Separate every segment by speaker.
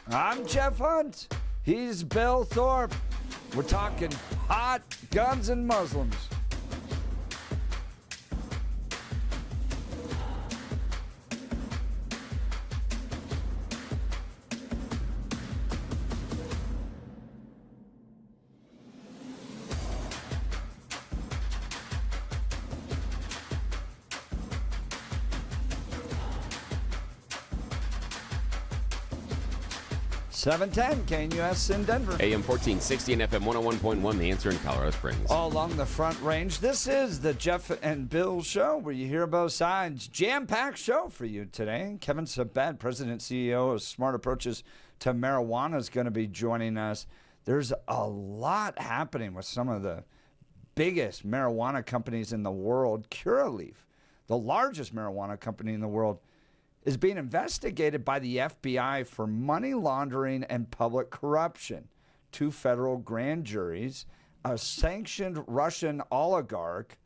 Speaker 1: I'm Jeff Hunt. He's Bill Thorpe. We're talking pot, guns, and Muslims. $710 KNUS in Denver.
Speaker 2: AM 1460 and FM 101.1, The Answer in Colorado Springs.
Speaker 1: All along the Front Range. This is the Jeff and Bill Show, where you hear both sides. Jam-packed show for you today. Kevin Sabet, President and CEO of Smart Approaches to Marijuana, is going to be joining us. There's a lot happening with some of the biggest marijuana companies in the world. Curaleaf, the largest marijuana company in the world, is being investigated by the FBI for money laundering and public corruption. 2 federal grand juries, a sanctioned Russian oligarch,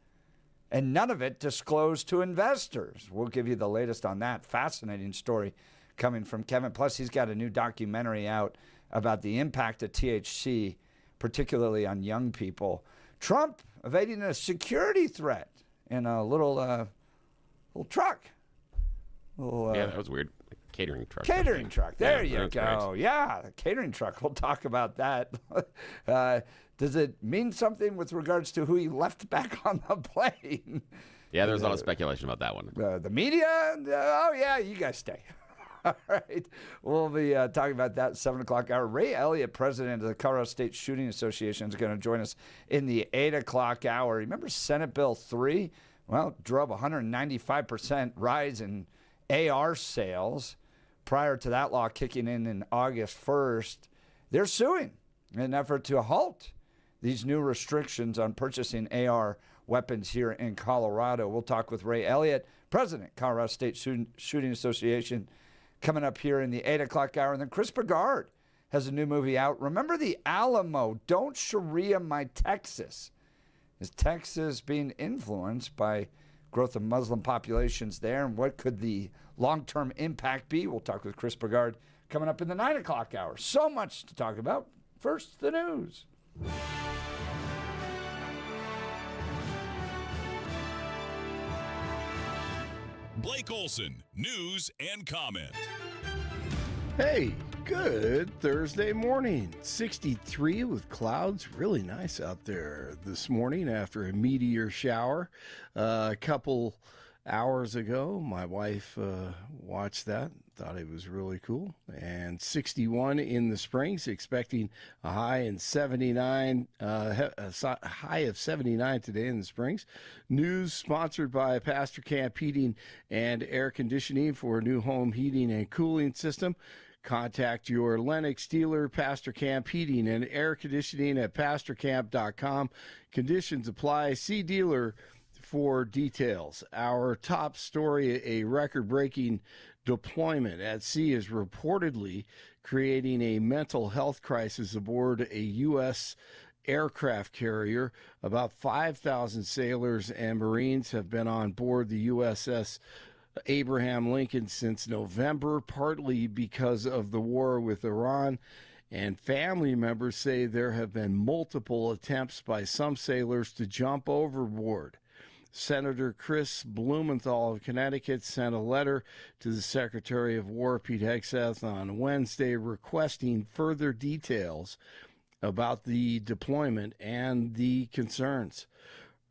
Speaker 1: and none of it disclosed to investors. We'll give you the latest on that. Fascinating story coming from Kevin. Plus, he's got a new documentary out about the impact of THC, particularly on young people. Trump evading a security threat in a little truck.
Speaker 2: Yeah, that was weird. Catering truck.
Speaker 1: Catering truck. There you go.
Speaker 2: Great.
Speaker 1: Yeah, the catering truck. We'll talk about that. Does it mean something with regards to who he left back on the plane?
Speaker 2: Yeah, there's a lot of speculation about that one.
Speaker 1: The media? Oh, yeah, you guys stay. All right. We'll be talking about that 7 o'clock hour. Ray Elliott, president of the Colorado State Shooting Association, is going to join us in the 8 o'clock hour. Remember Senate Bill 3? Well, drove 195% rise in AR sales prior to that law kicking in August 1st. They're suing in an effort to halt these new restrictions on purchasing AR weapons here in Colorado. We'll talk with Ray Elliott, president, Colorado State Shooting Association, coming up here in the 8 o'clock hour. And then Chris Bergard has a new movie out. Remember the Alamo? Don't Sharia My Texas. Is Texas being influenced by growth of Muslim populations there, and what could the long-term impact be? We'll talk with Chris Bergard coming up in the 9 o'clock hour. So much to talk about. First, the news.
Speaker 3: Blake Olson, news and comment.
Speaker 4: Hey, good Thursday morning. 63 with clouds. Really nice out there this morning after a meteor shower. A couple hours ago, my wife watched that. Thought it was really cool. And 61 in the Springs, expecting a high in 79, a high of 79 today in the Springs. News sponsored by Pastor Camp Heating and Air Conditioning for a new home heating and cooling system. Contact your Lennox dealer, Pastor Camp Heating and Air Conditioning at pastorcamp.com. Conditions apply. See dealer for details. Our top story, a record-breaking deployment at sea, is reportedly creating a mental health crisis aboard a U.S. aircraft carrier. About 5,000 sailors and Marines have been on board the USS Abraham Lincoln since November, partly because of the war with Iran. And family members say there have been multiple attempts by some sailors to jump overboard. Senator Chris Blumenthal of Connecticut sent a letter to the Secretary of War, Pete Hegseth, on Wednesday requesting further details about the deployment and the concerns.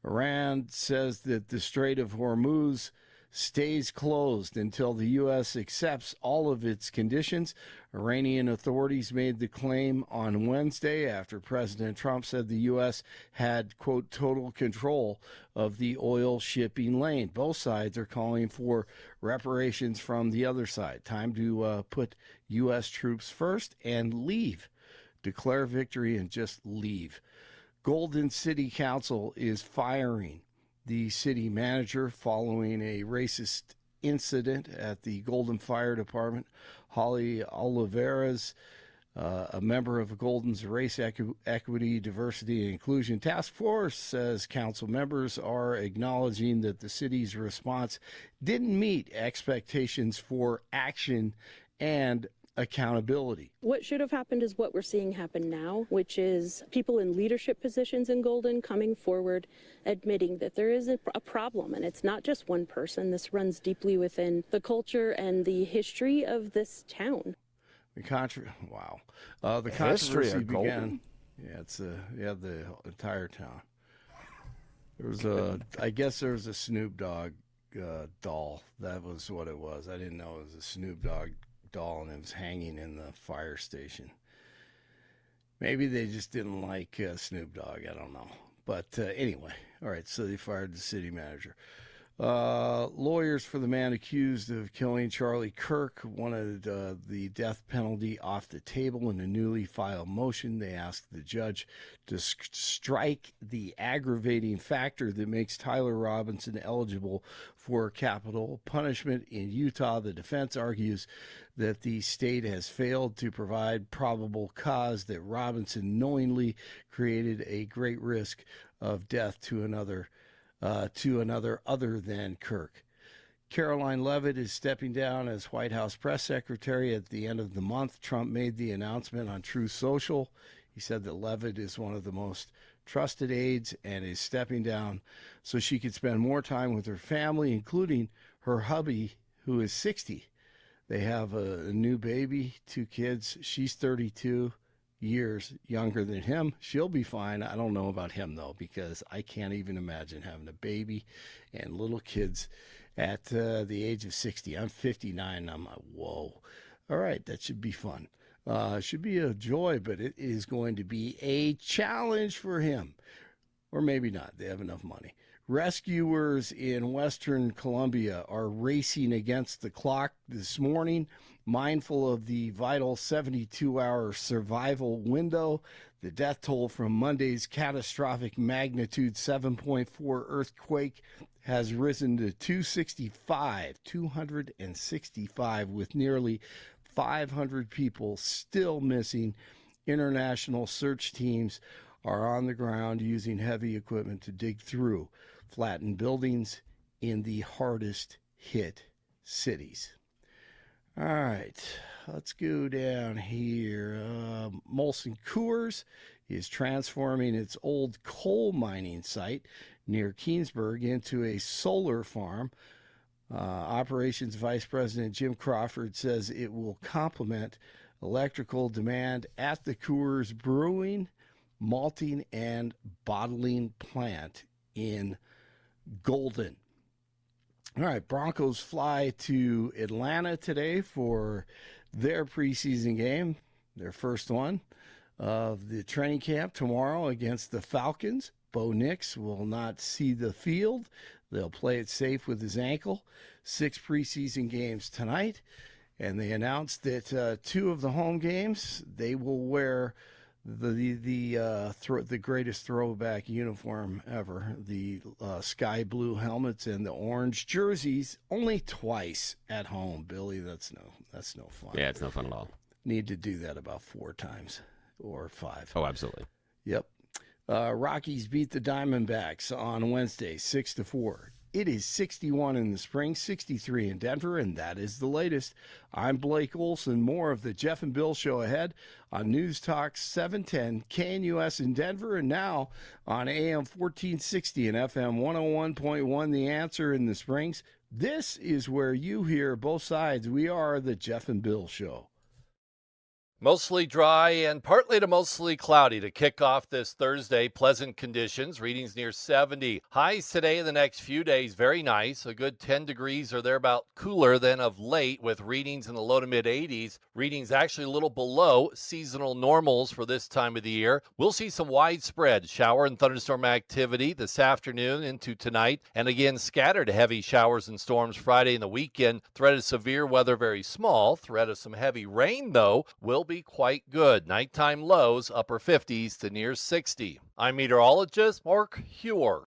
Speaker 4: Iran says that the Strait of Hormuz stays closed until the U.S. accepts all of its conditions. Iranian authorities made the claim on Wednesday after President Trump said the U.S. had, quote, total control of the oil shipping lane. Both sides are calling for reparations from the other side. Time to put U.S. troops first and leave. Declare victory and just leave. Golden City Council is firing the city manager following a racist incident at the Golden Fire Department. Holly Oliveras, a member of Golden's Race Equity, Diversity, and Inclusion Task Force, says council members are acknowledging that the city's response didn't meet expectations for action and accountability.
Speaker 5: What should have happened is what we're seeing happen now, which is people in leadership positions in Golden coming forward, admitting that there is a problem, and it's not just one person. This runs deeply within the culture and the history of this town.
Speaker 4: The controversy began. Yeah, it's the entire town. There was I guess there was a Snoop Dogg doll. That was what it was. I didn't know it was a Snoop Dogg doll, and it was hanging in the fire station. Maybe they just didn't like Snoop Dogg. I don't know. But anyway, all right, so they fired the city manager. Lawyers for the man accused of killing Charlie Kirk wanted the death penalty off the table in a newly filed motion. They asked the judge to strike the aggravating factor that makes Tyler Robinson eligible for capital punishment in Utah. The defense argues that the state has failed to provide probable cause that Robinson knowingly created a great risk of death to another other than Kirk. Caroline Leavitt is stepping down as White House press secretary at the end of the month. Trump made the announcement on Truth Social. He said that Leavitt is one of the most trusted aides and is stepping down so she could spend more time with her family, including her hubby, who is 60. They have a new baby, 2 kids. She's 32 years younger than him. She'll be fine. I don't know about him, though, because I can't even imagine having a baby and little kids at the age of 60. I'm 59, and I'm like, whoa. All right, that should be fun. Should be a joy, but it is going to be a challenge for him. Or maybe not. They have enough money. Rescuers in Western Colombia are racing against the clock this morning, mindful of the vital 72-hour survival window. The death toll from Monday's catastrophic magnitude 7.4 earthquake has risen to 265, with nearly 500 people still missing. International search teams are on the ground using heavy equipment to dig through flattened buildings in the hardest hit cities. All right, let's go down here. Molson Coors is transforming its old coal mining site near Keensburg into a solar farm. Operations Vice President Jim Crawford says it will complement electrical demand at the Coors brewing, malting, and bottling plant in Golden. All right, Broncos fly to Atlanta today for their preseason game, their first one of the training camp tomorrow against the Falcons. Bo Nix will not see the field. They'll play it safe with his ankle. 6 preseason games tonight, and they announced that 2 of the home games they will wear the greatest throwback uniform ever, the sky blue helmets and the orange jerseys, only twice at home. Billy, that's no fun.
Speaker 2: Yeah, it's no fun at all.
Speaker 4: Need to do that about 4 times or 5.
Speaker 2: Oh, absolutely.
Speaker 4: Yep. Rockies beat the Diamondbacks on Wednesday, 6-4. It is 61 in the spring, 63 in Denver, and that is the latest. I'm Blake Olson. More of the Jeff and Bill Show ahead on News Talk 710 KNUS in Denver, and now on AM 1460 and FM 101.1 The Answer in the Springs. This is where you hear both sides. We are the Jeff and Bill Show.
Speaker 6: Mostly dry and partly to mostly cloudy to kick off this Thursday. Pleasant conditions, readings near 70. Highs today in the next few days, very nice. A good 10 degrees or thereabout cooler than of late, with readings in the low to mid 80s. Readings actually a little below seasonal normals for this time of the year. We'll see some widespread shower and thunderstorm activity this afternoon into tonight. And again, scattered heavy showers and storms Friday and the weekend. Threat of severe weather very small. Threat of some heavy rain, though, will be quite good. Nighttime lows upper 50s to near 60. I'm meteorologist Mark Hewer.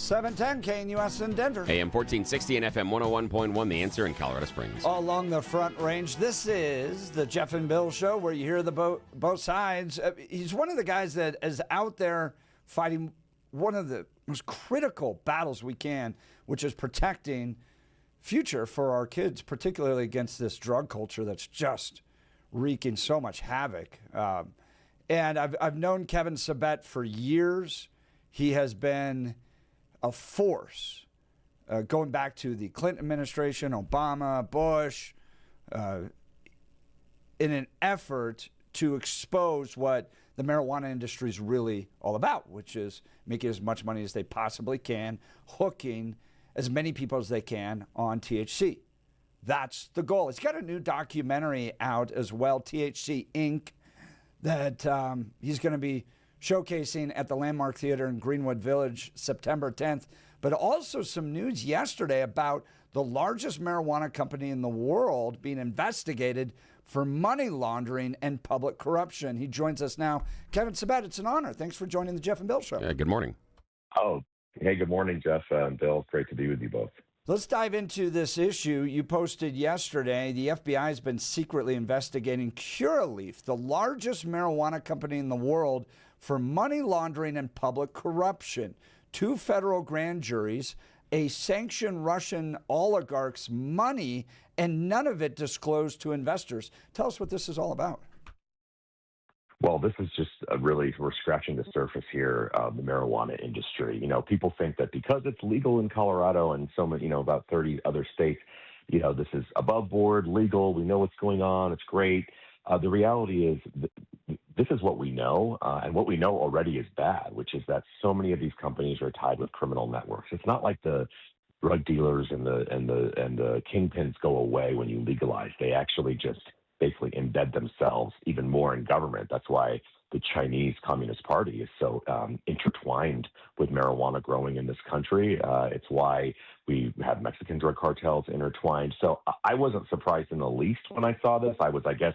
Speaker 1: 710 KNUS in Denver.
Speaker 2: AM 1460 and FM 101.1, The Answer in Colorado Springs.
Speaker 1: All along the Front Range, this is the Jeff and Bill Show, where you hear both sides. He's one of the guys that is out there fighting one of the most critical battles we can, which is protecting future for our kids, particularly against this drug culture that's just wreaking so much havoc. And I've known Kevin Sabet for years. He has been a force going back to the Clinton administration, Obama, Bush, in an effort to expose what the marijuana industry is really all about, which is making as much money as they possibly can, hooking as many people as they can on THC. That's the goal. He's got a new documentary out as well, THC Inc., that he's going to be showcasing at the Landmark Theater in Greenwood Village September 10th. But also some news yesterday about the largest marijuana company in the world being investigated for money laundering and public corruption. He joins us now. Kevin Sabet, it's an honor. Thanks for joining the Jeff and Bill Show.
Speaker 2: Good morning.
Speaker 7: Oh, hey, good morning, Jeff and Bill. Great to be with you both.
Speaker 1: Let's dive into this issue. You posted yesterday, the FBI has been secretly investigating Curaleaf, the largest marijuana company in the world, for money laundering and public corruption. 2 federal grand juries, a sanctioned Russian oligarch's money, and none of it disclosed to investors. Tell us what this is all about.
Speaker 7: Well, this is just we're scratching the surface here of the marijuana industry. You know, people think that because it's legal in Colorado and so many, about 30 other states, this is above board, legal. We know what's going on. It's great. The reality is this is what we know, and what we know already is bad, which is that so many of these companies are tied with criminal networks. It's not like the drug dealers and the kingpins go away when you legalize. They actually just basically embed themselves even more in government. That's why the Chinese Communist Party is so intertwined with marijuana growing in this country. It's why we have Mexican drug cartels intertwined. So I wasn't surprised in the least when I saw this. I was, I guess,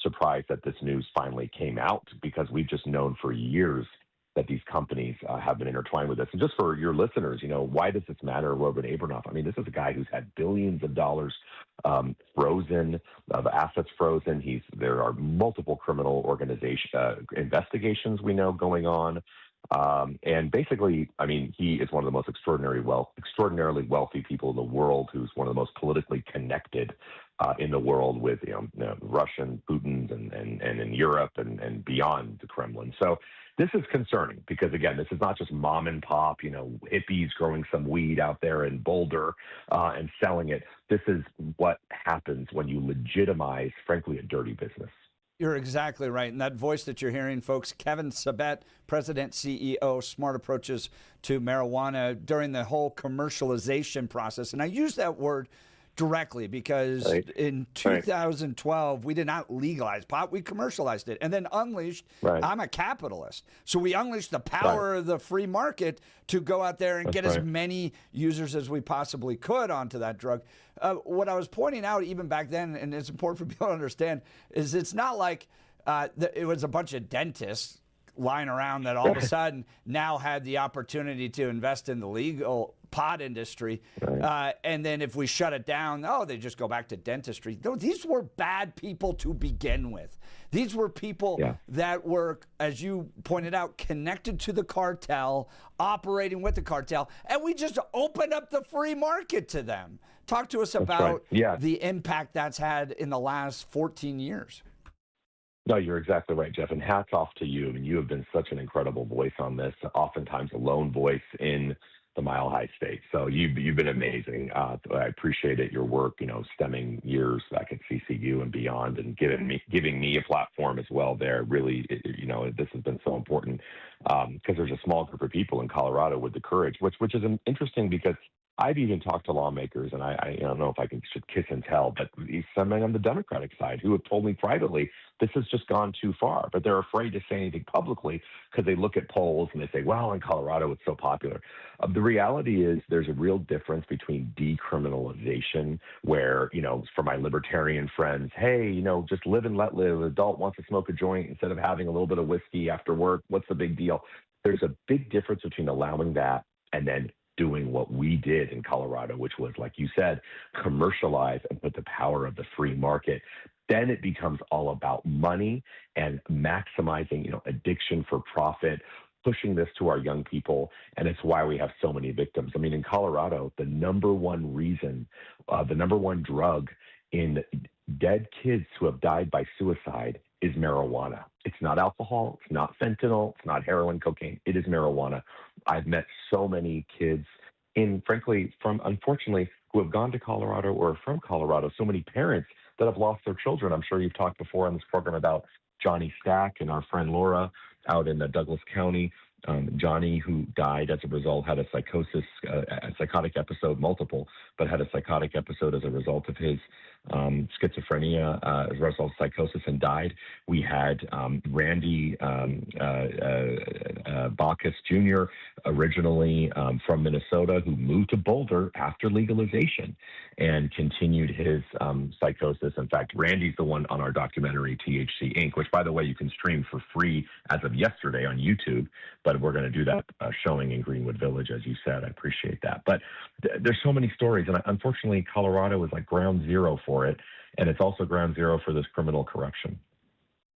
Speaker 7: surprised that this news finally came out, because we've just known for years that these companies have been intertwined with this. And just for your listeners, why does this matter, Robert Abramoff? I mean, this is a guy who's had billions of dollars frozen, of assets frozen. There are multiple criminal investigations we know going on. And basically, I mean, he is one of the most extraordinarily wealthy people in the world, who's one of the most politically connected in the world with Russian Putins and in Europe and beyond the Kremlin. So this is concerning because, again, this is not just mom and pop, hippies growing some weed out there in Boulder and selling it. This is what happens when you legitimize, frankly, a dirty business.
Speaker 1: You're exactly right. And that voice that you're hearing, folks, Kevin Sabet, President, CEO, Smart Approaches to Marijuana, during the whole commercialization process. And I use that word directly because in 2012, we did not legalize pot. We commercialized it and then unleashed. I'm a capitalist. So we unleashed the power of the free market to go out there and get as many users as we possibly could onto that drug. What I was pointing out even back then, and it's important for people to understand, is it's not like it was a bunch of dentists lying around that all of a sudden now had the opportunity to invest in the legal pot industry. And then if we shut it down, they just go back to dentistry. No, these were bad people to begin with. These were people that were, as you pointed out, connected to the cartel, operating with the cartel, and we just opened up the free market to them. Talk to us about the impact that's had in the last 14 years.
Speaker 7: No, you're exactly right, Jeff, and hats off to you. I mean, you have been such an incredible voice on this, oftentimes a lone voice in the Mile High State. So you've been amazing. I appreciate it, your work, stemming years back at CCU and beyond, and giving me a platform as well there. Really, this has been so important because there's a small group of people in Colorado with the courage, which is interesting because I've even talked to lawmakers, and I don't know if I should kiss and tell, but some men on the Democratic side who have told me privately this has just gone too far, but they're afraid to say anything publicly because they look at polls and they say, well, in Colorado it's so popular. The reality is there's a real difference between decriminalization where, for my libertarian friends, hey, just live and let live. An adult wants to smoke a joint instead of having a little bit of whiskey after work. What's the big deal? There's a big difference between allowing that and then doing what we did in Colorado, which was, like you said, commercialize and put the power of the free market, then it becomes all about money and maximizing, addiction for profit, pushing this to our young people. And it's why we have so many victims. I mean, in Colorado, the number one reason, the number one drug in dead kids who have died by suicide is marijuana. It's not alcohol. It's not fentanyl. It's not heroin, cocaine. It is marijuana. I've met so many kids unfortunately, who have gone to Colorado or are from Colorado, so many parents that have lost their children. I'm sure you've talked before on this program about Johnny Stack and our friend Laura out in Douglas County. Johnny, who died as a result, had a psychotic episode, multiple, but had a psychotic episode as a result of his schizophrenia, as a result of psychosis, and died. We had Randy Bacchus Jr., originally from Minnesota, who moved to Boulder after legalization and continued his psychosis. In fact, Randy's the one on our documentary, THC Inc., which, by the way, you can stream for free as of yesterday on YouTube. But we're going to do that showing in Greenwood Village, as you said. I appreciate that. But there's so many stories. And unfortunately, Colorado is like ground zero for it. And it's also ground zero for this criminal corruption.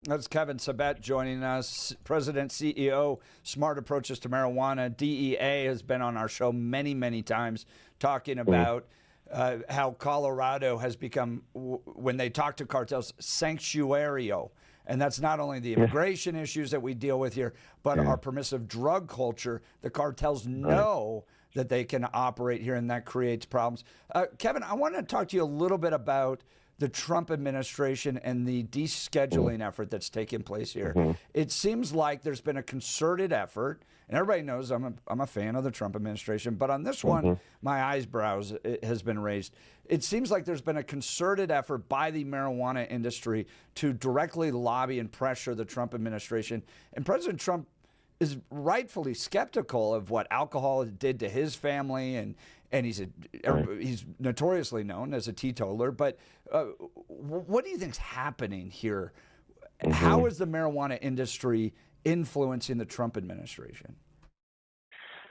Speaker 1: That's Kevin Sabet joining us, President, CEO, Smart Approaches to Marijuana. DEA has been on our show many, many times talking about how Colorado has become, when they talk to cartels, sanctuario. And that's not only the immigration issues that we deal with here, but our permissive drug culture. The cartels know that they can operate here, and that creates problems. Kevin, I want to talk to you a little bit about the Trump administration and the descheduling effort that's taken place here. It seems like there's been a concerted effort, and everybody knows I'm a fan of the Trump administration, but on this one, my eyebrows has been raised. It seems like there's been a concerted effort by the marijuana industry to directly lobby and pressure the Trump administration. And President Trump is rightfully skeptical of what alcohol did to his family, and he's notoriously known as a teetotaler. But what do you think's happening here? How is the marijuana industry influencing the Trump administration?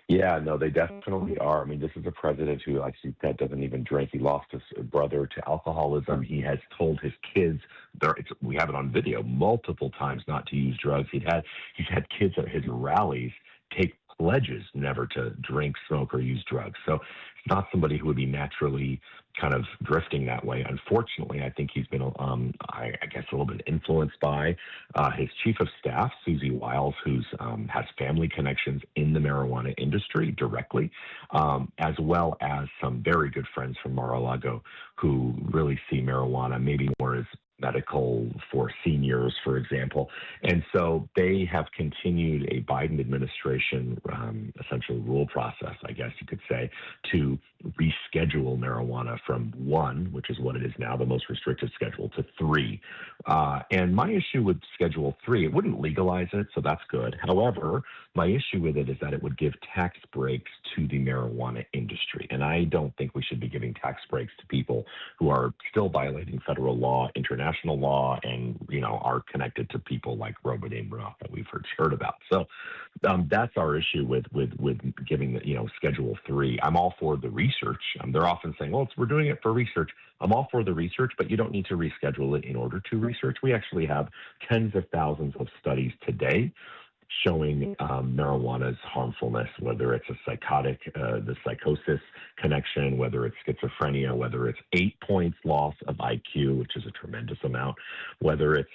Speaker 7: Yeah, no, they definitely are. I mean, this is a president who, like you said, doesn't even drink. He lost his brother to alcoholism. He has told his kids, we have it on video, multiple times not to use drugs. He's had kids at his rallies take pledges never to drink, smoke, or use drugs. So it's not somebody who would be naturally kind of drifting that way. Unfortunately, I think he's been, I guess, a little bit influenced by his chief of staff, Susie Wiles, who's has family connections in the marijuana industry directly, as well as some very good friends from Mar-a-Lago who really see marijuana maybe more as medical for seniors, for example. And so they have continued a Biden administration essentially rule process, I guess you could say, to reschedule marijuana from 1, which is what it is now, the most restrictive schedule, to 3. And my issue with Schedule 3, it wouldn't legalize it, so that's good. However, my issue with it is that it would give tax breaks to the marijuana industry. And I don't think we should be giving tax breaks to people who are still violating federal law, international law, and, are connected to people like Robert Roth that we've heard about. So that's our issue with giving the, Schedule 3. I'm all for the research. They're often saying, well, we're doing it for research. I'm all for the research, but you don't need to reschedule it in order to research. We actually have tens of thousands of studies today showing marijuana's harmfulness, whether it's a the psychosis connection, whether it's schizophrenia, whether it's 8 points loss of IQ, which is a tremendous amount, whether it's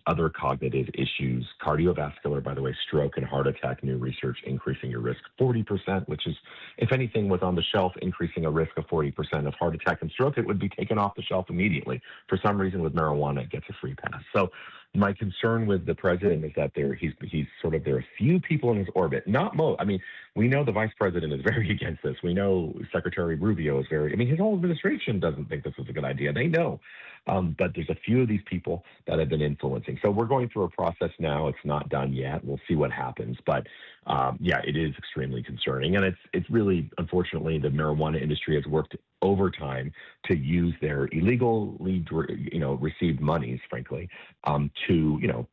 Speaker 7: other cognitive issues, cardiovascular, by the way, stroke and heart attack, new research increasing your risk 40%, which is, if anything was on the shelf, increasing a risk of 40% of heart attack and stroke, it would be taken off the shelf immediately. For some reason, with marijuana, it gets a free pass. So my concern with the president is that there are a few people in his orbit, not most. I mean, we know the vice president is very against this. We know Secretary Rubio is his whole administration doesn't think this is a good idea. They know. But there's a few of these people that have been influencing. So we're going through a process now. It's not done yet. We'll see what happens. But it is extremely concerning. And it's really, unfortunately, the marijuana industry has worked overtime to use their illegally, received monies, frankly, to,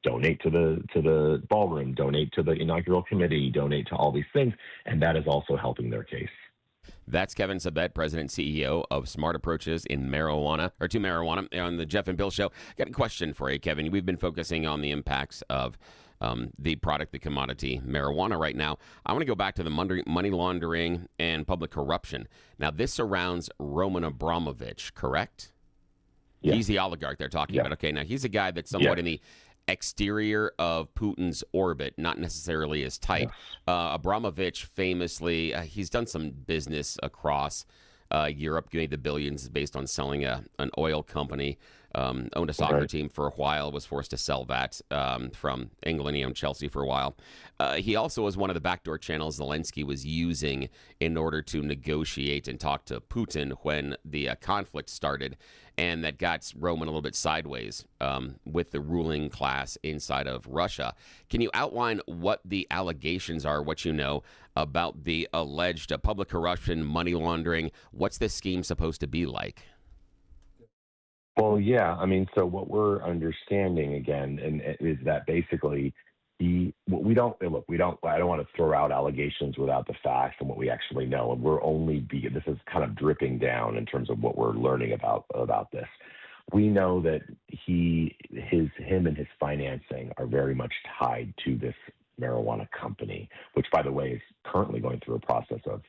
Speaker 7: donate to the ballroom, donate to the inaugural committee, donate to all these things, and that is also helping their case.
Speaker 2: That's Kevin Sabet, President and CEO of Smart Approaches to marijuana on the Jeff and Bill Show. Got a question for you, Kevin. We've been focusing on the impacts of the product, the commodity, marijuana right now. I want to go back to the money laundering and public corruption. Now, this surrounds Roman Abramovich, correct?
Speaker 7: Yeah.
Speaker 2: He's the oligarch they're talking about. Okay, now he's a guy that's somewhat in the exterior of Putin's orbit, not necessarily as tight. Abramovich famously, he's done some business across Europe, made the billions based on selling an oil company, owned a soccer team for a while, was forced to sell that from England. He owned Chelsea for a while. He also was one of the backdoor channels Zelensky was using in order to negotiate and talk to Putin when the conflict started, and that got Roman a little bit sideways with the ruling class inside of Russia. Can you outline what the allegations are, what you know about the alleged public corruption, money laundering? What's this scheme supposed to be like?
Speaker 7: Well, yeah. I mean, so what we're understanding again is that basically I don't want to throw out allegations without the facts and what we actually know. And this is kind of dripping down in terms of what we're learning about this. We know that him and his financing are very much tied to this marijuana company, which, by the way, is currently going through a process of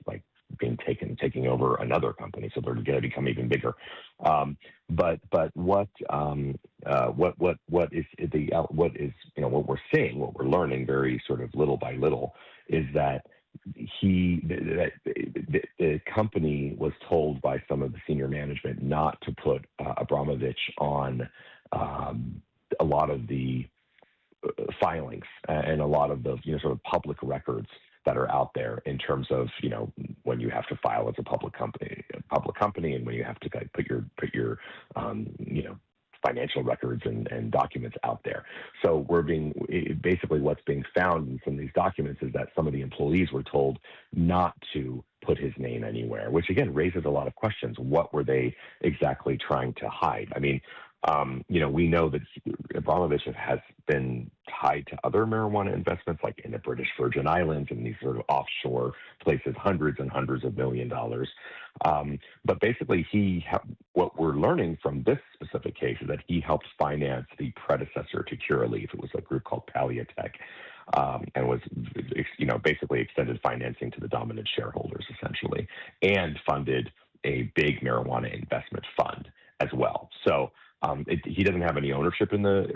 Speaker 7: taking over another company, so they're going to become even bigger. But what we're seeing, what we're learning very sort of little by little, is that the company was told by some of the senior management not to put Abramovich on a lot of the filings and a lot of the sort of public records that are out there in terms of when you have to file as a public company, and when you have to put your financial records and documents out there. So basically what's being found in some of these documents is that some of the employees were told not to put his name anywhere, which again raises a lot of questions. What were they exactly trying to hide? I mean, we know that Abramovich has been tied to other marijuana investments, like in the British Virgin Islands and these sort of offshore places, hundreds and hundreds of $1 million. But basically, what we're learning from this specific case is that he helped finance the predecessor to Curaleaf. It was a group called Paleotech. And was, basically extended financing to the dominant shareholders, essentially, and funded a big marijuana investment fund as well. So he doesn't have any ownership in the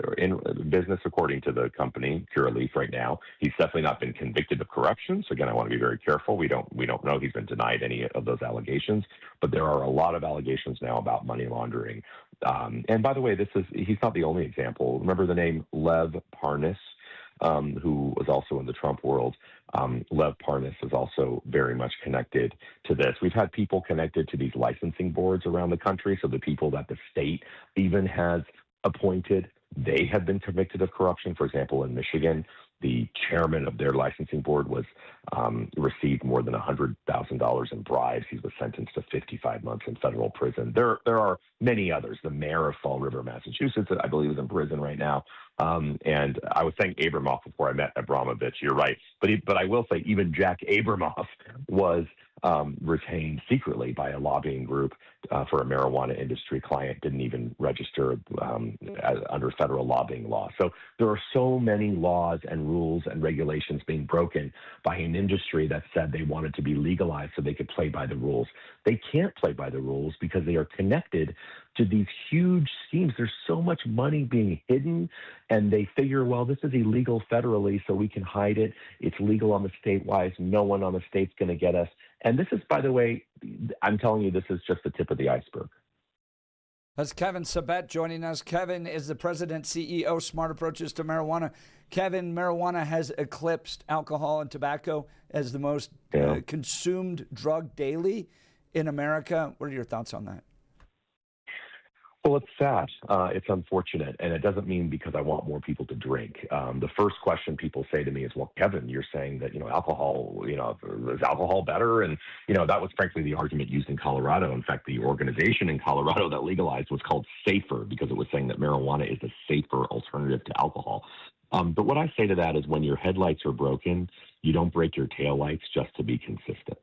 Speaker 7: business, according to the company Curaleaf right now. He's definitely not been convicted of corruption. So again, I want to be very careful. We don't know. He's been denied any of those allegations, but there are a lot of allegations now about money laundering. And by the way, he's not the only example. Remember the name Lev Parnas, who was also in the Trump world. Lev Parnas is also very much connected to this. We've had people connected to these licensing boards around the country. So the people that the state even has appointed, they have been convicted of corruption. For example, in Michigan, the chairman of their licensing board received more than $100,000 in bribes. He was sentenced to 55 months in federal prison. There are many others. The mayor of Fall River, Massachusetts, I believe, is in prison right now. And I was saying Abramoff before I met Abramovich. You're right, but I will say even Jack Abramoff was retained secretly by a lobbying group for a marijuana industry client. Didn't even register under federal lobbying law. So there are so many laws and rules and regulations being broken by an industry that said they wanted to be legalized so they could play by the rules. They can't play by the rules because they are connected to these huge schemes. There's so much money being hidden, and they figure, well, this is illegal federally, so we can hide it. It's legal on the state-wise. No one on the state's going to get us. And this is, by the way, I'm telling you, this is just the tip of the iceberg.
Speaker 1: That's Kevin Sabet joining us. Kevin is the president, CEO, Smart Approaches to Marijuana. Kevin, marijuana has eclipsed alcohol and tobacco as the most consumed drug daily in America. What are your thoughts on that?
Speaker 7: Well, it's sad. It's unfortunate. And it doesn't mean because I want more people to drink. The first question people say to me is, well, Kevin, you're saying that, alcohol, is alcohol better? And, that was frankly the argument used in Colorado. In fact, the organization in Colorado that legalized was called SAFER because it was saying that marijuana is a safer alternative to alcohol. But what I say to that is when your headlights are broken, you don't break your taillights just to be consistent.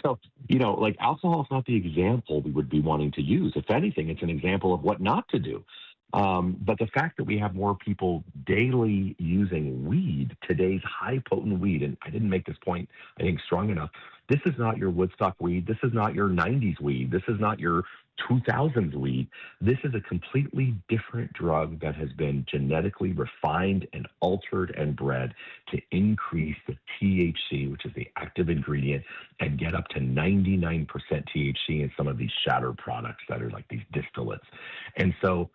Speaker 7: So, alcohol is not the example we would be wanting to use. If anything, it's an example of what not to do. But the fact that we have more people daily using weed, today's high potent weed, and I didn't make this point, I think, strong enough. This is not your Woodstock weed. This is not your 90s weed. This is not your 2000s weed. This is a completely different drug that has been genetically refined and altered and bred to increase the THC, which is the active ingredient, and get up to 99% THC in some of these shatter products that are like these distillates. And so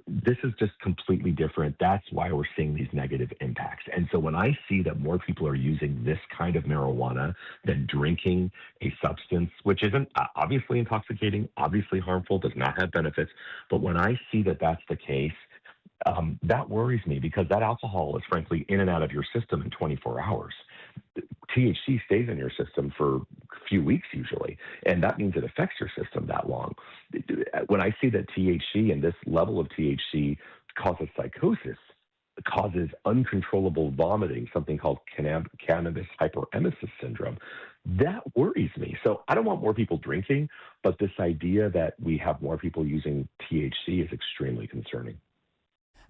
Speaker 7: this is just completely different. That's why we're seeing these negative impacts. And so when I see that more people are using this kind of marijuana than drinking a substance, which isn't obviously intoxicating, obviously harmful, does not have benefits, but when I see that that's the case, that worries me because that alcohol is frankly in and out of your system in 24 hours. THC stays in your system for a few weeks usually, and that means it affects your system that long. When I see that THC and this level of THC causes psychosis, causes uncontrollable vomiting, something called cannabis hyperemesis syndrome, that worries me. So I don't want more people drinking, but this idea that we have more people using THC is extremely concerning.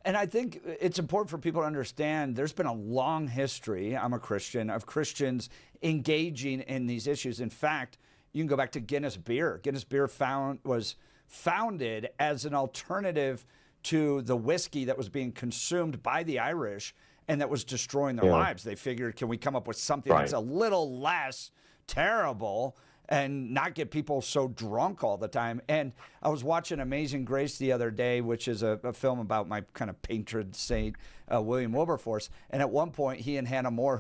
Speaker 1: And I think it's important for people to understand there's been a long history, I'm a Christian, of Christians engaging in these issues. In fact, you can go back to Guinness Beer. Guinness Beer was founded as an alternative to the whiskey that was being consumed by the Irish and that was destroying their lives. They figured, can we come up with something that's a little less terrible and not get people so drunk all the time? And I was watching Amazing Grace the other day, which is a film about my kind of patron saint, William Wilberforce. And at one point, he and Hannah More,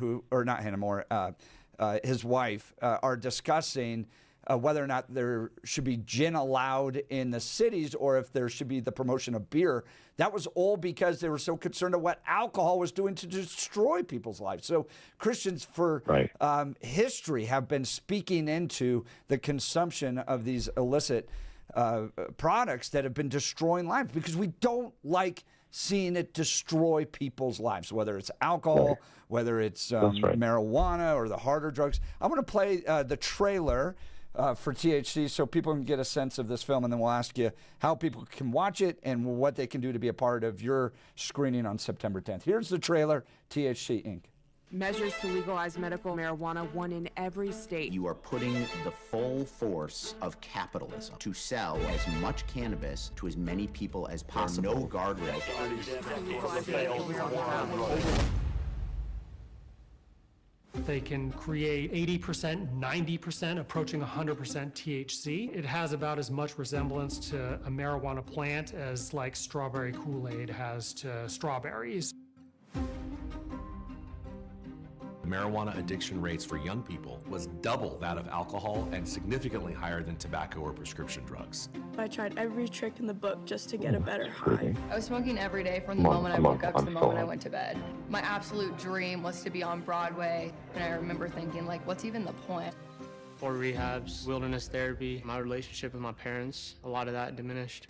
Speaker 1: his wife, are discussing whether or not there should be gin allowed in the cities or if there should be the promotion of beer. That was all because they were so concerned of what alcohol was doing to destroy people's lives. So Christians for history have been speaking into the consumption of these illicit products that have been destroying lives because we don't like seeing it destroy people's lives, whether it's alcohol, whether it's marijuana or the harder drugs. I'm going to play the trailer for THC so people can get a sense of this film, and then we'll ask you how people can watch it and what they can do to be a part of your screening on September 10th. Here's the trailer, THC Inc.
Speaker 8: Measures to legalize medical marijuana, one in every state.
Speaker 9: You are putting the full force of capitalism to sell as much cannabis to as many people as possible. No guardrails.
Speaker 10: They can create 80%, 90%, approaching 100% THC. It has about as much resemblance to a marijuana plant as like strawberry Kool-Aid has to strawberries.
Speaker 11: Marijuana addiction rates for young people was double that of alcohol and significantly higher than tobacco or prescription drugs.
Speaker 12: I tried every trick in the book just to get a better high.
Speaker 13: I was smoking every day from the moment I woke up to the moment I went to bed. My absolute dream was to be on Broadway, and I remember thinking, like, what's even the point?
Speaker 14: For rehabs, wilderness therapy, my relationship with my parents, a lot of that diminished.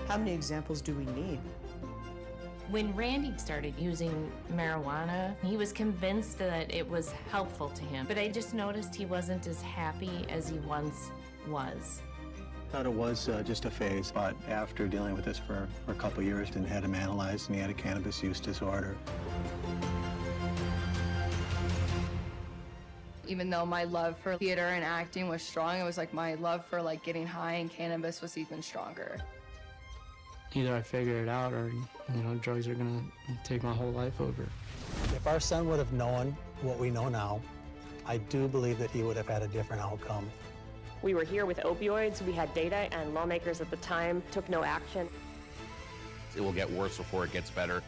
Speaker 15: How many examples do we need?
Speaker 16: When Randy started using marijuana, he was convinced that it was helpful to him, but I just noticed he wasn't as happy as he once was.
Speaker 17: Thought it was just a phase, but after dealing with this for a couple of years and had him analyzed, and he had a cannabis use disorder.
Speaker 13: Even though my love for theater and acting was strong, it was like my love for like getting high and cannabis was even stronger.
Speaker 14: Either I figure it out or, drugs are gonna take my whole life over.
Speaker 17: If our son would have known what we know now, I do believe that he would have had a different outcome.
Speaker 18: We were here with opioids, we had data, and lawmakers at the time took no action.
Speaker 11: It will get worse before it gets better.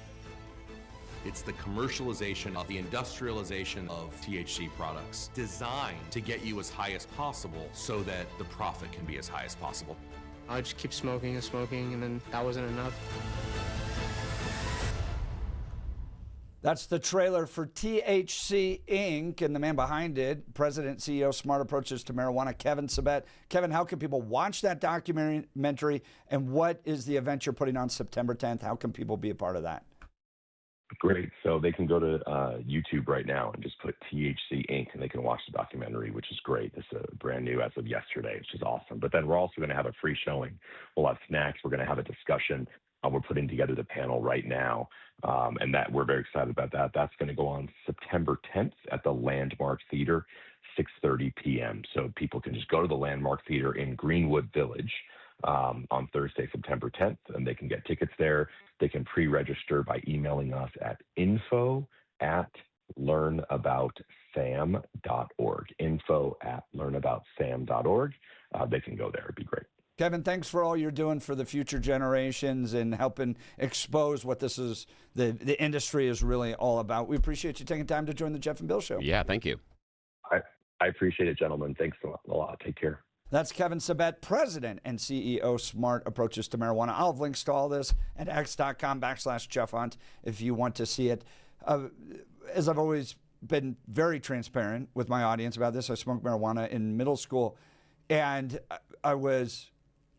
Speaker 11: It's the commercialization of the industrialization of THC products designed to get you as high as possible so that the profit can be as high as possible.
Speaker 14: I just keep smoking and smoking, and then that wasn't enough.
Speaker 1: That's the trailer for THC Inc. and the man behind it, President CEO Smart Approaches to Marijuana, Kevin Sabet. Kevin, how can people watch that documentary, and what is the event you're putting on September 10th? How can people be a part of that?
Speaker 7: Great. So they can go to YouTube right now and just put THC Inc. and they can watch the documentary, which is great. It's brand new as of yesterday, which is awesome. But then we're also going to have a free showing. We'll have snacks. We're going to have a discussion. We're putting together the panel right now, and that we're very excited about that. That's going to go on September 10th at the Landmark Theater, 6:30 p.m. So people can just go to the Landmark Theater in Greenwood Village on Thursday, September 10th, and they can get tickets there. They can pre-register by emailing us at info@learnaboutsam.org. info@learnaboutsam.org. They can go there. It'd be great.
Speaker 1: Kevin, thanks for all you're doing for the future generations and helping expose what this is, the industry is really all about. We appreciate you taking time to join the Jeff and Bill Show.
Speaker 2: Yeah, thank you.
Speaker 7: I appreciate it, gentlemen. Thanks a lot. Take care.
Speaker 1: That's Kevin Sabet, President and CEO, Smart Approaches to Marijuana. I'll have links to all this at x.com/Jeff Hunt if you want to see it. As I've always been very transparent with my audience about this, I smoked marijuana in middle school, and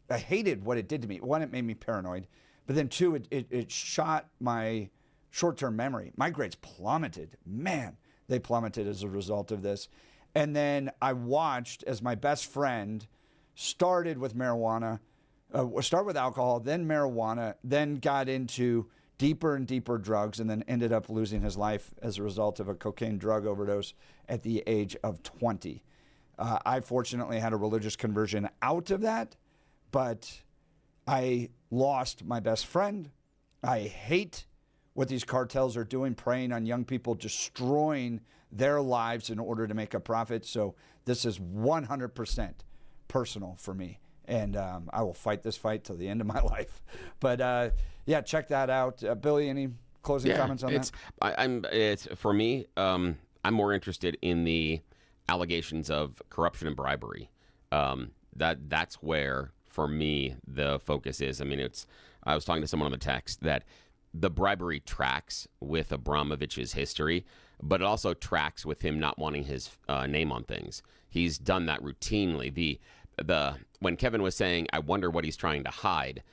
Speaker 1: I hated what it did to me. One, it made me paranoid. But then two, it shot my short-term memory. My grades plummeted. Man, they plummeted as a result of this. And then I watched as my best friend started with marijuana, started with alcohol, then marijuana, then got into deeper and deeper drugs, and then ended up losing his life as a result of a cocaine drug overdose at the age of 20. I fortunately had a religious conversion out of that, but I lost my best friend. I hate what these cartels are doing, preying on young people, destroying their lives in order to make a profit. So this is 100% personal for me. And I will fight this fight till the end of my life. But yeah, check that out. Billy, any closing comments on that?
Speaker 2: For me, I'm more interested in the allegations of corruption and bribery. That's where, for me, the focus is. I mean, I was talking to someone on the text that the bribery tracks with Abramovich's history, but it also tracks with him not wanting his name on things. He's done that routinely. When Kevin was saying, I wonder what he's trying to hide,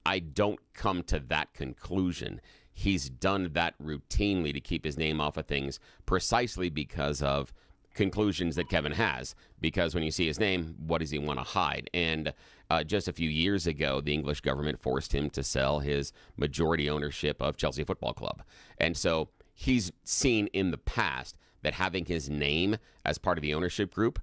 Speaker 2: I don't come to that conclusion. He's done that routinely to keep his name off of things precisely because of conclusions that Kevin has. Because when you see his name, what does he want to hide? And just a few years ago, the English government forced him to sell his majority ownership of Chelsea Football Club. And so he's seen in the past that having his name as part of the ownership group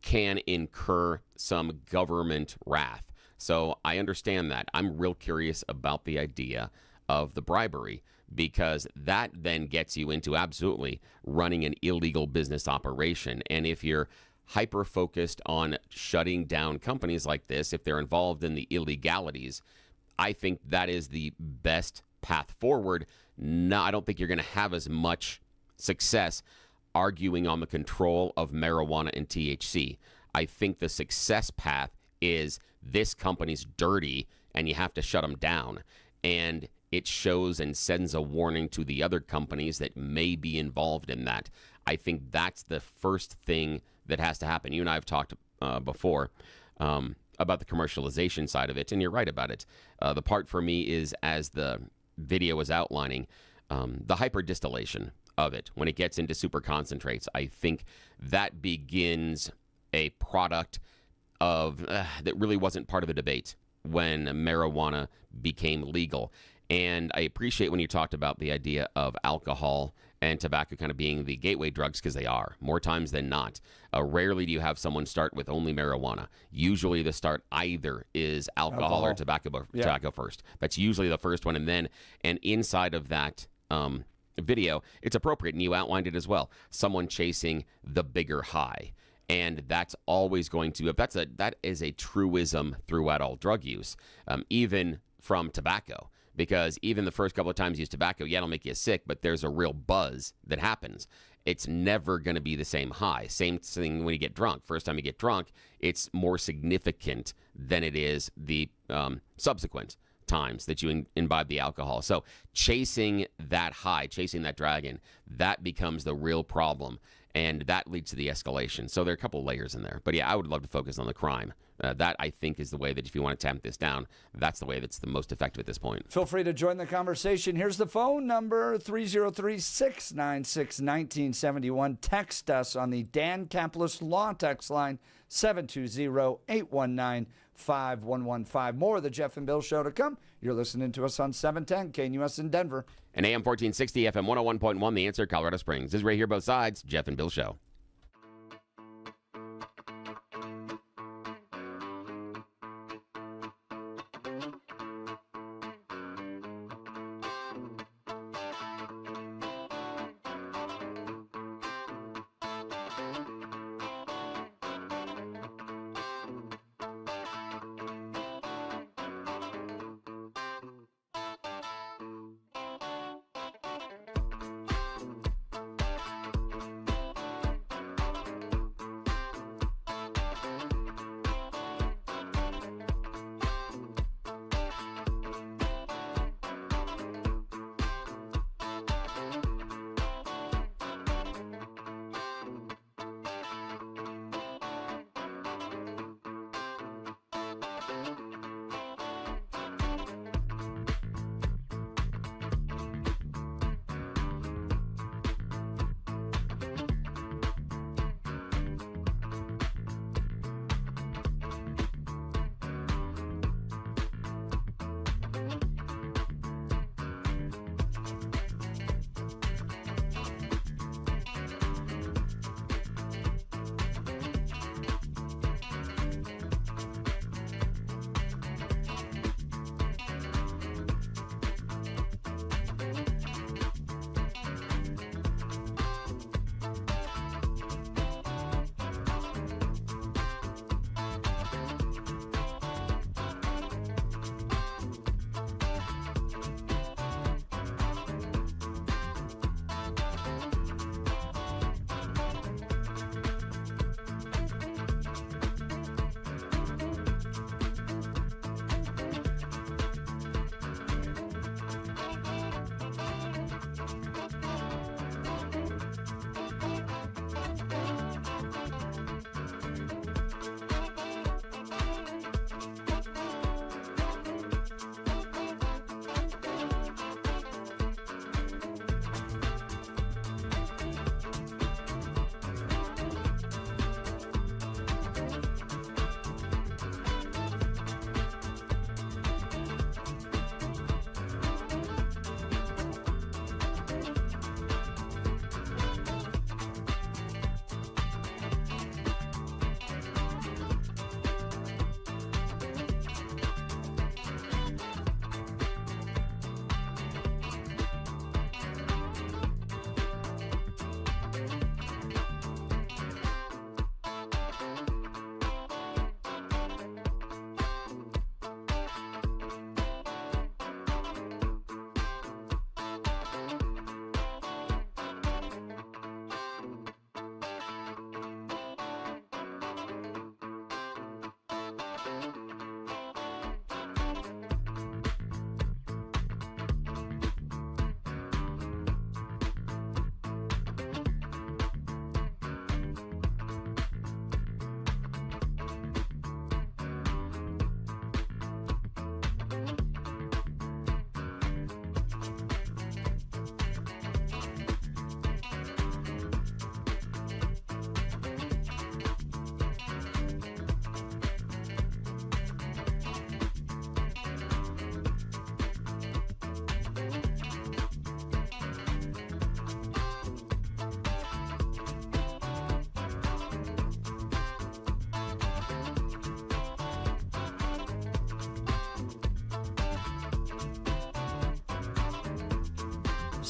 Speaker 2: can incur some government wrath. So I understand that. I'm real curious about the idea of the bribery, because that then gets you into absolutely running an illegal business operation. And if you're hyper-focused on shutting down companies like this, if they're involved in the illegalities, I think that is the best path forward. No, I don't think you're going to have as much success arguing on the control of marijuana and THC. I think the success path is this company's dirty and you have to shut them down. And it shows and sends a warning to the other companies that may be involved in that. I think that's the first thing that has to happen. You and I have talked before about the commercialization side of it, and you're right about it. The part for me is, as the video was outlining, the hyperdistillation of it. When it gets into super concentrates, I think that begins a product of that really wasn't part of the debate when marijuana became legal. And I appreciate when you talked about the idea of alcohol and tobacco kind of being the gateway drugs, because they are, more times than not. Rarely do you have someone start with only marijuana. Usually the start either is alcohol or tobacco first. That's usually the first one. And inside of that video, it's appropriate, and you outlined it as well, someone chasing the bigger high. And that's always going to, that is a truism throughout all drug use, even from tobacco. Because even the first couple of times you use tobacco, it'll make you sick, but there's a real buzz that happens. it's never going to be the same high. Same thing when you get drunk. First time you get drunk, it's more significant than it is the subsequent times that you imbibe the alcohol. So chasing that high, chasing that dragon, that becomes the real problem. And that leads to the escalation. So there are a couple layers in there. But yeah, I would love to focus on the crime. That, I think, is the way that if you want to tamp this down, that's the way that's the most effective at this point.
Speaker 1: Feel free to join the conversation. Here's the phone number, 303-696-1971. Text us on the Dan Capitalist Law text line, 720-819-5115. More of the Jeff and Bill Show to come. You're listening to us on 710 KNUS in Denver.
Speaker 2: And AM 1460, FM 101.1, The Answer, Colorado Springs. This is right here, both sides, Jeff and Bill Show.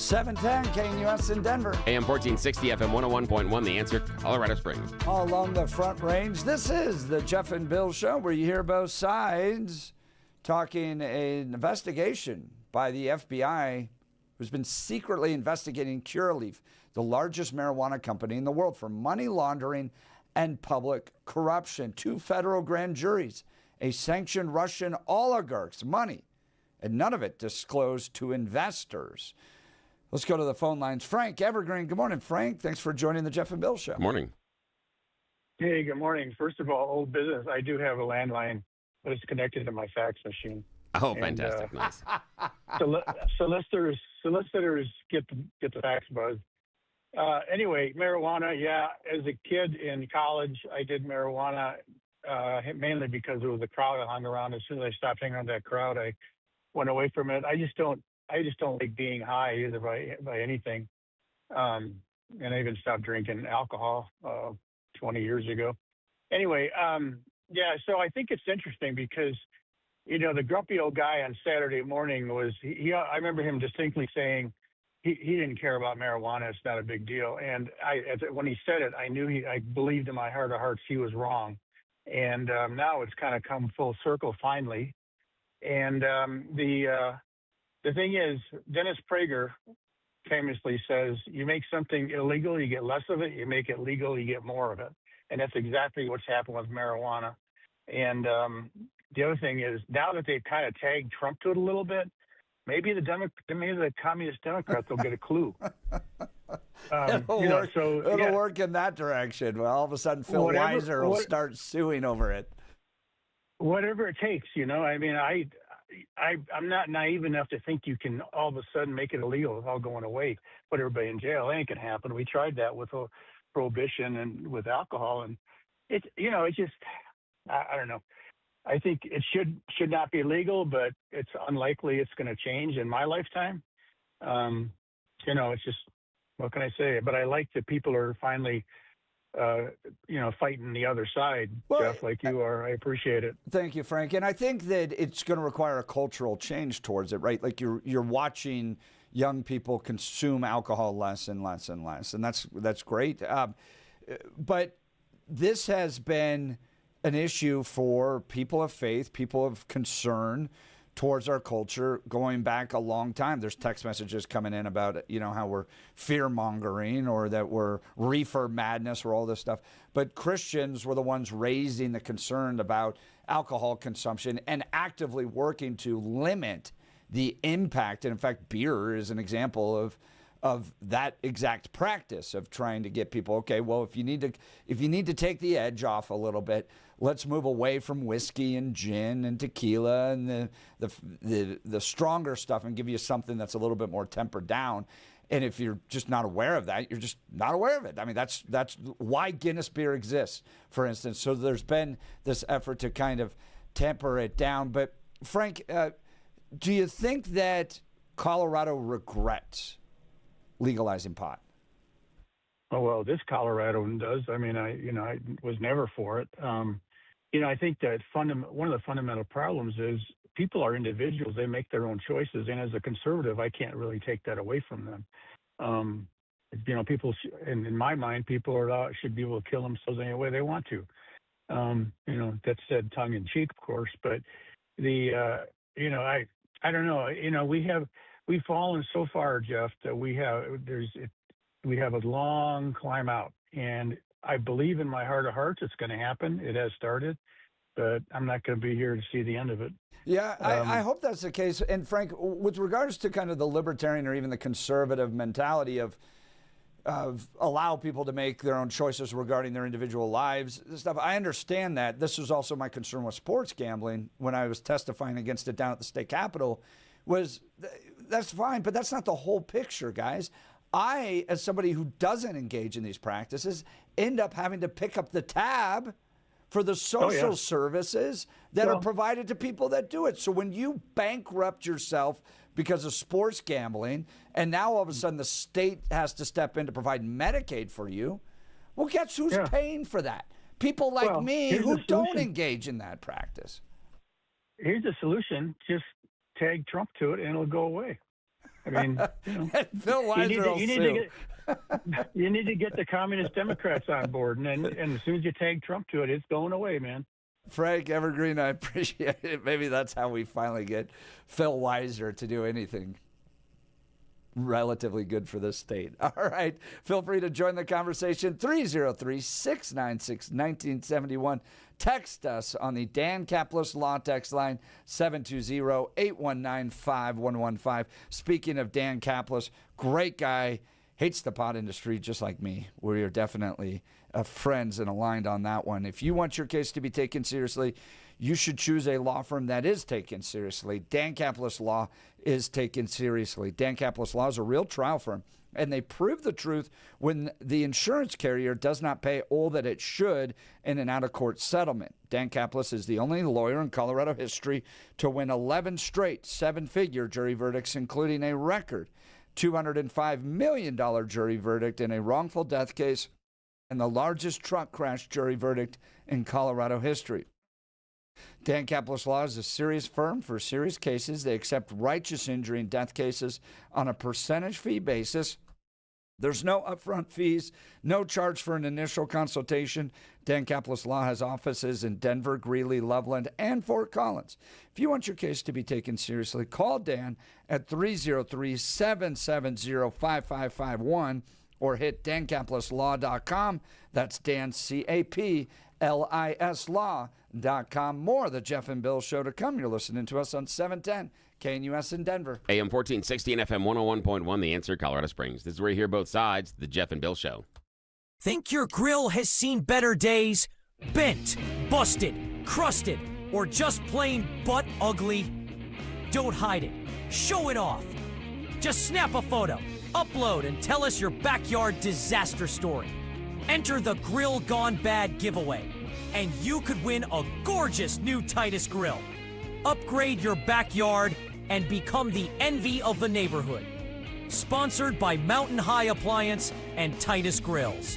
Speaker 1: .710 KNUS in Denver.
Speaker 2: AM 1460, FM 101.1, The Answer, Colorado Springs.
Speaker 1: All along the Front Range, this is the Jeff and Bill Show, where you hear both sides talking an investigation by the FBI who's been secretly investigating Curaleaf, the largest marijuana company in the world, for money laundering and public corruption. 2 federal grand juries, a sanctioned Russian oligarch's money, and none of it disclosed to investors. Let's go to the phone lines. Frank Evergreen. Good morning, Frank. Thanks for joining the Jeff and Bill Show.
Speaker 2: Good morning.
Speaker 15: Hey, good morning. First of all, old business. I do have a landline, but it's connected to my fax machine.
Speaker 2: Oh, fantastic. Nice.
Speaker 15: Solicitors get the fax buzz. Anyway, marijuana, yeah. As a kid in college, I did marijuana mainly because there was a crowd I hung around. As soon as I stopped hanging around that crowd, I went away from it. I just don't like being high either by anything. And I even stopped drinking alcohol 20 years ago. Anyway, yeah, so I think it's interesting because, you know, the grumpy old guy on Saturday morning was, I remember him distinctly saying he didn't care about marijuana. It's not a big deal. And when he said it, I believed in my heart of hearts he was wrong. And now it's kind of come full circle finally. And the thing is, Dennis Prager famously says, you make something illegal, you get less of it. You make it legal, you get more of it. And that's exactly what's happened with marijuana. And the other thing is, now that they've kind of tagged Trump to it a little bit, maybe the communist Democrats will get a clue.
Speaker 1: It'll work in that direction. Well, all of a sudden, Phil Weiser will start suing over it.
Speaker 15: Whatever it takes, you know. I mean, I'm not naive enough to think you can all of a sudden make it illegal without going away, put everybody in jail. That ain't gonna happen. We tried that with prohibition and with alcohol, and it's just I don't know. I think it should not be legal, but it's unlikely it's going to change in my lifetime. It's just, what can I say? But I like that people are finally fighting the other side, Jeff, like you are. I appreciate it.
Speaker 1: Thank you, Frank. And I think that it's going to require a cultural change towards it, right? Like you're watching young people consume alcohol less and less and less, and that's great. But this has been an issue for people of faith, people of concern towards our culture going back a long time. There's text messages coming in about, how we're fear-mongering or that we're reefer madness or all this stuff. But Christians were the ones raising the concern about alcohol consumption and actively working to limit the impact. And in fact, beer is an example of that exact practice of trying to get people, okay, well, if you need to take the edge off a little bit, let's move away from whiskey and gin and tequila and the stronger stuff and give you something that's a little bit more tempered down. And if you're just not aware of that, you're just not aware of it. I mean, that's why Guinness beer exists, for instance. So there's been this effort to kind of temper it down. But Frank, do you think that Colorado regrets legalizing pot?
Speaker 15: Oh, well, this Colorado one does. I mean, I was never for it. I think that one of the fundamental problems is people are individuals. They make their own choices. And as a conservative, I can't really take that away from them. People, in my mind, people should be able to kill themselves any way they want to. That's said tongue in cheek, of course. But I don't know. We've fallen so far, Jeff, that we have a long climb out. And I believe in my heart of hearts it's going to happen. It has started, but I'm not going to be here to see the end of it.
Speaker 1: Yeah, I hope that's the case. And Frank, with regards to kind of the libertarian or even the conservative mentality of allow people to make their own choices regarding their individual lives, stuff, I understand that. This was also my concern with sports gambling when I was testifying against it down at the state capitol. That's fine, but that's not the whole picture, guys. I, as somebody who doesn't engage in these practices, end up having to pick up the tab for the social services that are provided to people that do it. So when you bankrupt yourself because of sports gambling, and now all of a sudden the state has to step in to provide Medicaid for you, well, guess who's paying for that? People like me who don't engage in that practice.
Speaker 15: Here's the solution. Just tag Trump to it and it'll go away. I mean,
Speaker 1: Phil Weiser
Speaker 15: you need to get the communist Democrats on board, and as soon as you tag Trump to it, it's going away, man.
Speaker 1: Frank Evergreen, I appreciate it. Maybe that's how we finally get Phil Weiser to do anything. relatively good for this state. All right. Feel free to join the conversation. 303-696-1971. Text us on the Dan Caplis Law text line, 720-819-5115. Speaking of Dan Caplis, great guy, hates the pot industry just like me. We are definitely friends and aligned on that one. If you want your case to be taken seriously, you should choose a law firm that is taken seriously. Dan Caplis Law is taken seriously. Dan Caplis Law is a real trial firm, and they prove the truth when the insurance carrier does not pay all that it should in an out-of-court settlement. Dan Caplis is the only lawyer in Colorado history to win 11 straight seven-figure jury verdicts, including a record $205 million jury verdict in a wrongful death case and the largest truck crash jury verdict in Colorado history. Dan Caplis Law is a serious firm for serious cases. They accept righteous injury and death cases on a percentage fee basis. There's no upfront fees, no charge for an initial consultation. Dan Caplis Law has offices in Denver, Greeley, Loveland, and Fort Collins. If you want your case to be taken seriously, call Dan at 303-770-5551 or hit dancaplisLaw.com. That's Dan, C-A-P-L-I-S Law.com. More of the Jeff and Bill Show to come. You're listening to us on 710 KNUS in Denver.
Speaker 2: AM 1460 and FM 101.1, The Answer, Colorado Springs. This is where you hear both sides, the Jeff and Bill Show.
Speaker 19: Think your grill has seen better days? Bent, busted, crusted, or just plain butt ugly? Don't hide it. Show it off. Just snap a photo, upload, and tell us your backyard disaster story. Enter the Grill Gone Bad giveaway, and you could win a gorgeous new Titus grill. Upgrade your backyard and become the envy of the neighborhood. Sponsored by Mountain High Appliance and Titus Grills.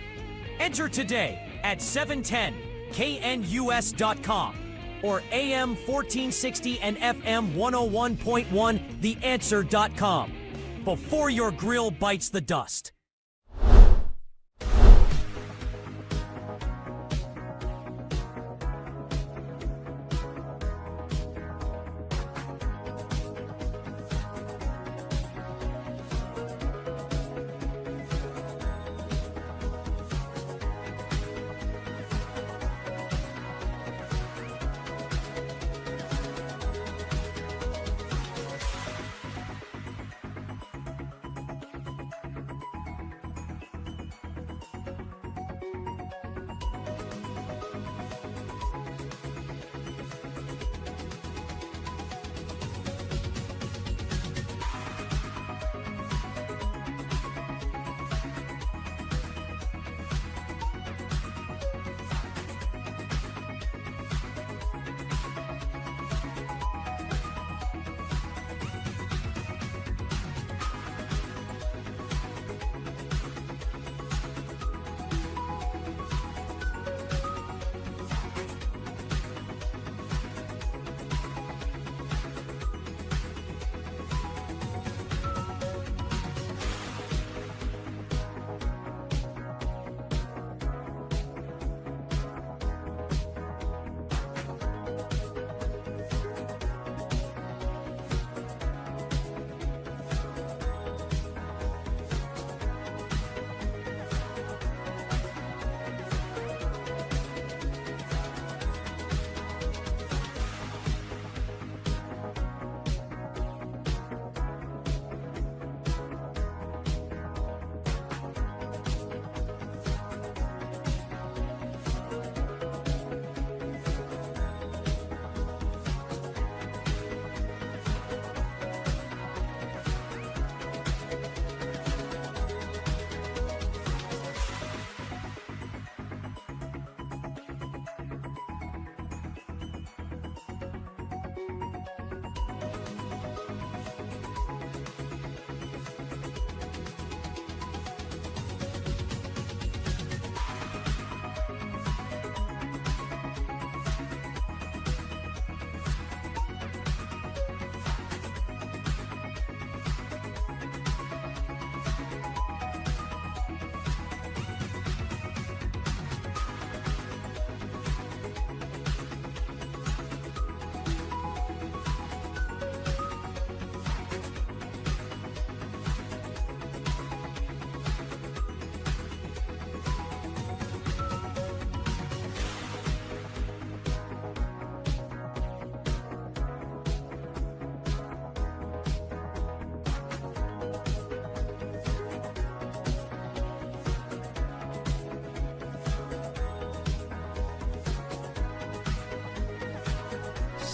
Speaker 19: Enter today at 710knus.com or AM 1460 and FM 101.1 theanswer.com before your grill bites the dust.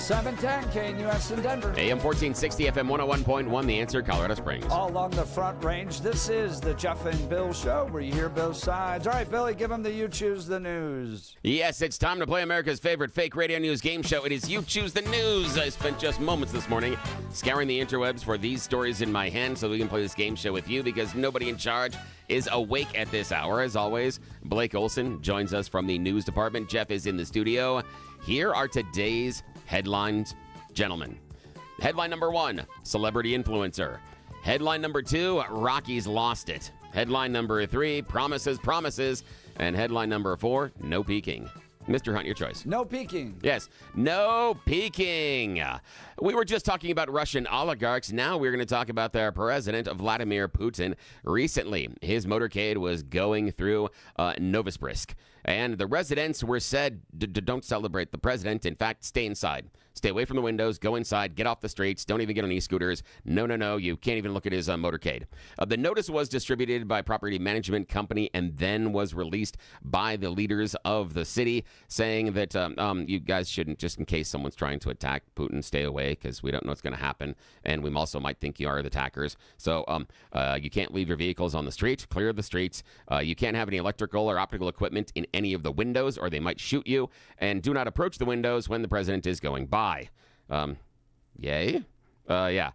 Speaker 1: 710 KNUS in Denver.
Speaker 2: AM 1460, FM 101.1, The Answer, Colorado Springs.
Speaker 1: All along the Front Range, this is the Jeff and Bill Show, where you hear both sides. All right, Billy, give them the You Choose the News.
Speaker 2: Yes, it's time to play America's favorite fake radio news game show. It is You Choose the News. I spent just moments this morning scouring the interwebs for these stories in my hand so we can play this game show with you because nobody in charge is awake at this hour. As always, Blake Olson joins us from the news department. Jeff is in the studio. Here are today's headlines, gentlemen. Headline number 1, celebrity influencer. Headline number 2, Rockies lost it. Headline number 3, promises. And headline number 4, no peeking. Mr. Hunt, your choice.
Speaker 1: No peeking.
Speaker 2: Yes, no peeking. We were just talking about Russian oligarchs. Now we're going to talk about their president, Vladimir Putin. Recently, his motorcade was going through Novosibirsk, and the residents were said, don't celebrate the president. In fact, stay inside. Stay away from the windows, go inside, get off the streets, don't even get on e-scooters. No, you can't even look at his motorcade. The notice was distributed by property management company and then was released by the leaders of the city, saying that you guys shouldn't, just in case someone's trying to attack Putin, stay away because we don't know what's going to happen. And we also might think you are the attackers. So you can't leave your vehicles on the street, clear the streets. You can't have any electrical or optical equipment in any of the windows or they might shoot you. And do not approach the windows when the president is going by. Yay? Yeah.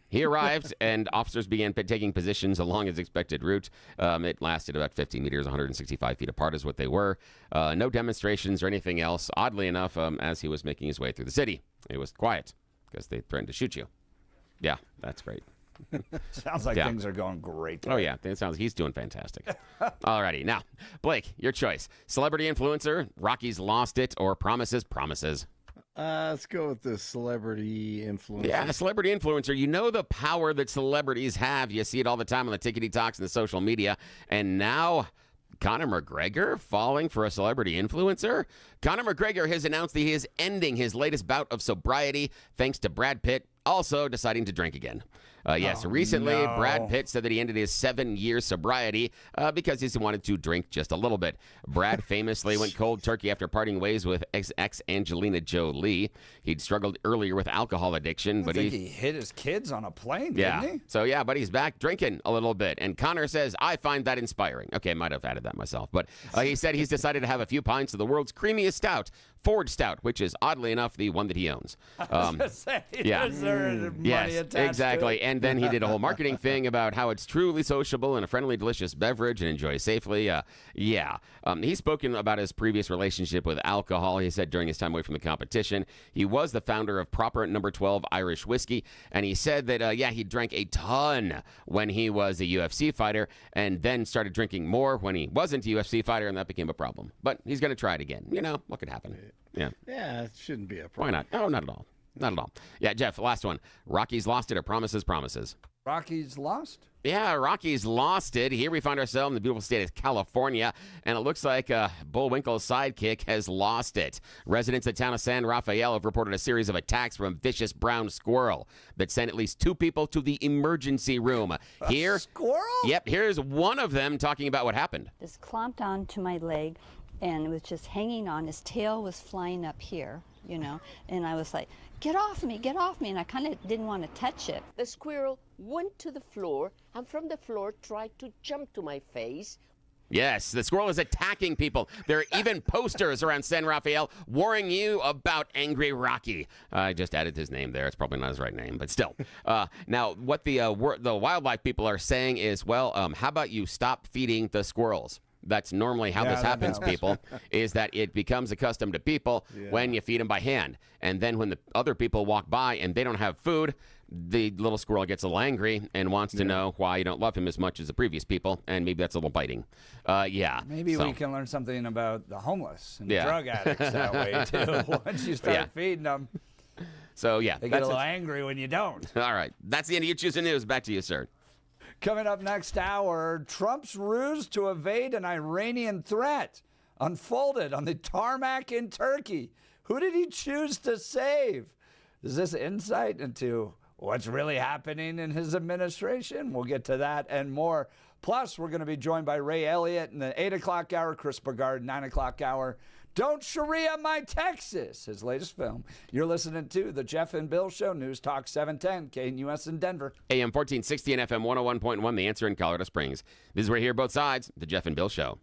Speaker 2: He arrived, and officers began taking positions along his expected route. It lasted about 50 meters, 165 feet apart is what they were. No demonstrations or anything else. Oddly enough, as he was making his way through the city, it was quiet because they threatened to shoot you. Yeah, that's great.
Speaker 1: Sounds like things are going great.
Speaker 2: Oh, yeah. It sounds he's doing fantastic. Alrighty. Now, Blake, your choice. Celebrity influencer, Rockies lost it, or promises.
Speaker 4: Let's go with the celebrity influencer.
Speaker 2: Yeah, celebrity influencer. You know the power that celebrities have. You see it all the time on the tickety talks and the social media. And now Conor McGregor falling for a celebrity influencer? Conor McGregor has announced that he is ending his latest bout of sobriety thanks to Brad Pitt also deciding to drink again. Recently, Brad Pitt said that he ended his 7-year sobriety because he wanted to drink just a little bit. Brad famously went cold turkey after parting ways with ex Angelina Jolie. He'd struggled earlier with alcohol addiction, but
Speaker 1: he hit his kids on a plane, didn't he?
Speaker 2: So, but he's back drinking a little bit. And Conor says, I find that inspiring. Okay, might have added that myself. But he said he's decided to have a few pints of the world's creamiest stout, Ford Stout, which is oddly enough the one that he owns.
Speaker 1: Yes,
Speaker 2: exactly. And then he did a whole marketing thing about how it's truly sociable and a friendly, delicious beverage and enjoy safely. He's spoken about his previous relationship with alcohol. He said during his time away from the competition, he was the founder of Proper No. 12 Irish Whiskey, and he said that he drank a ton when he was a UFC fighter, and then started drinking more when he wasn't a UFC fighter, and that became a problem. But he's going to try it again. You know what could happen.
Speaker 4: Yeah, it shouldn't be a problem.
Speaker 2: Why not? No, not at all. Not at all. Yeah, Jeff, last one. Rockies lost it or promises?
Speaker 1: Rockies lost?
Speaker 2: Yeah, Rockies lost it. Here we find ourselves in the beautiful state of California, and it looks like Bullwinkle's sidekick has lost it. Residents of the town of San Rafael have reported a series of attacks from a vicious brown squirrel that sent at least 2 people to the emergency room.
Speaker 1: A squirrel?
Speaker 2: Yep, here's one of them talking about what happened.
Speaker 20: Just clomped onto my leg, and it was just hanging on. His tail was flying up here, and I was like, get off me, and I kind of didn't want to touch it.
Speaker 21: The squirrel went to the floor, and from the floor tried to jump to my face.
Speaker 2: Yes, the squirrel is attacking people. There are even posters around San Rafael warning you about Angry Rocky. I just added his name there. It's probably not his right name, but still. Now, what the wildlife people are saying is, how about you stop feeding the squirrels? That's normally how this happens, people, is that it becomes accustomed to people when you feed them by hand. And then when the other people walk by and they don't have food, the little squirrel gets a little angry and wants to know why you don't love him as much as the previous people, and maybe that's a little biting.
Speaker 1: Maybe we can learn something about the homeless and drug addicts that way, too, once you start feeding them.
Speaker 2: So,
Speaker 1: they get a little angry when you don't.
Speaker 2: All right. That's the end of You Choose the News. Back to you, sir.
Speaker 1: Coming up next hour, Trump's ruse to evade an Iranian threat unfolded on the tarmac in Turkey. Who did he choose to save? Is this insight into what's really happening in his administration? We'll get to that and more. Plus, we're going to be joined by Ray Elliott in the 8 o'clock hour, Chris Bogard, 9 o'clock hour. Don't Sharia My Texas, his latest film. You're listening to The Jeff and Bill Show, News Talk 710, KNUS in Denver.
Speaker 2: AM 1460 and FM 101.1, The Answer in Colorado Springs. This is where you hear both sides, The Jeff and Bill Show.